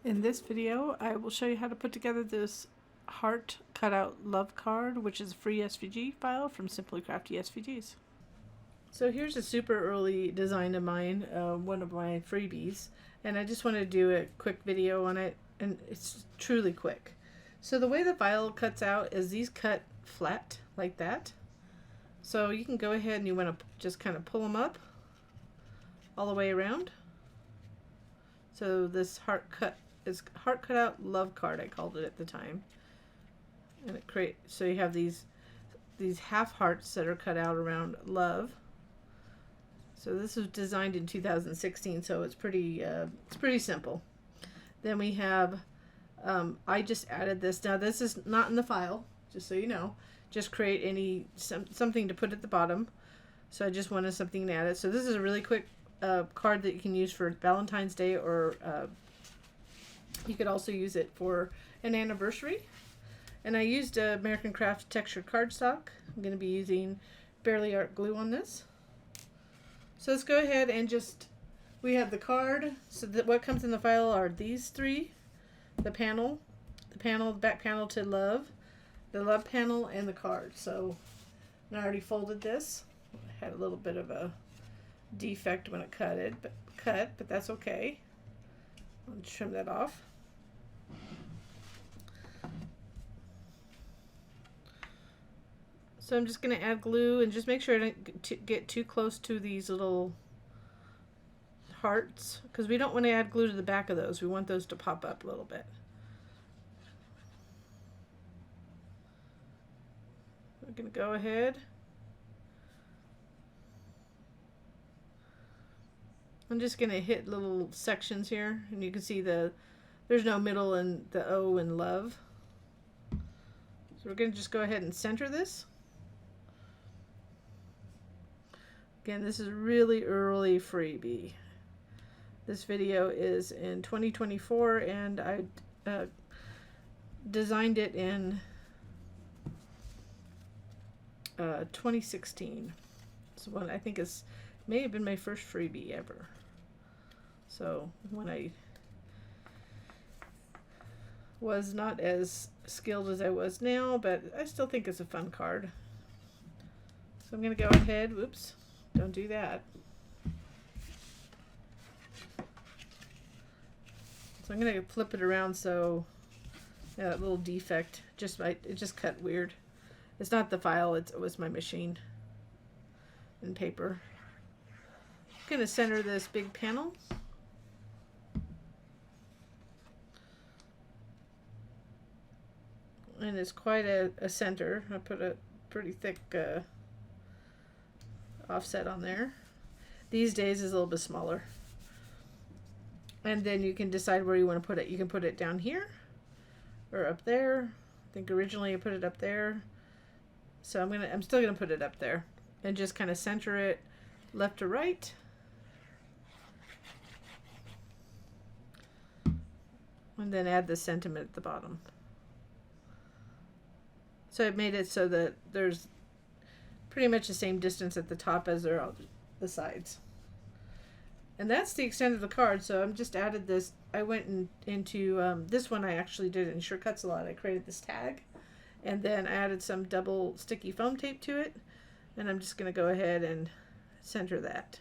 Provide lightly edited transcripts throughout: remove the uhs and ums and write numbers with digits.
In this video, I will show you how to put together this heart cutout love card, which is a free SVG file from Simply Crafty SVGs. So here's a super early design of mine, one of my freebies, and I just want to do a quick video on it, and it's truly quick. So the way the file cuts out is these cut flat like that. So you can go ahead and you want to just kind of pull them up all the way around. So this heart cutout love card, I called it at the time, and it so you have these half hearts that are cut out around love. So this was designed in 2016, so it's pretty simple. Then we have I just added this. Now this is not in the file, just so you know. Just create something to put at the bottom. So I just wanted something to add it. So this is a really quick card that you can use for Valentine's Day, or you could also use it for an anniversary. And I used American Craft textured cardstock. I'm going to be using Barely Art glue on this. So let's go ahead and we have the card. So what comes in the file are these three: the panel, the back panel to love, the love panel, and the card. So I already folded this. I had a little bit of a defect when it cut, but that's okay. I'll trim that off. So I'm just going to add glue and just make sure I don't get too close to these little hearts, because we don't want to add glue to the back of those. We want those to pop up a little bit. We're going to go ahead. I'm just going to hit little sections here, and you can see there's no middle in the O in love. So we're going to just go ahead and center this. Again, this is really early freebie. This video is in 2024, and I designed it in 2016. So one I think may have been my first freebie ever. So when I was not as skilled as I was now, but I still think it's a fun card. So I'm going to go ahead, whoops, don't do that. So I'm going to flip it around so that little defect it just cut weird. It's not the file, it was my machine and paper. I'm going to center this big panel. And it's quite a center. I put a pretty thick offset on there. These days is a little bit smaller. And then you can decide where you want to put it. You can put it down here or up there. I think originally I put it up there. So I'm still gonna put it up there and just kind of center it left to right. And then add the sentiment at the bottom. So I've made it so that there's pretty much the same distance at the top as there are the sides. And that's the extent of the card. So I'm just added this. I went into this one. I actually did it in Cutout a lot. I created this tag, and then I added some double sticky foam tape to it. And I'm just going to go ahead and center that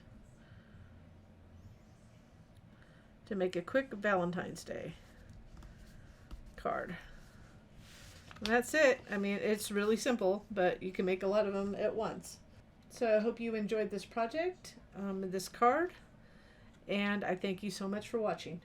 to make a quick Valentine's Day card. And that's it. I mean, it's really simple, but you can make a lot of them at once. So I hope you enjoyed this project, this card, and I thank you so much for watching.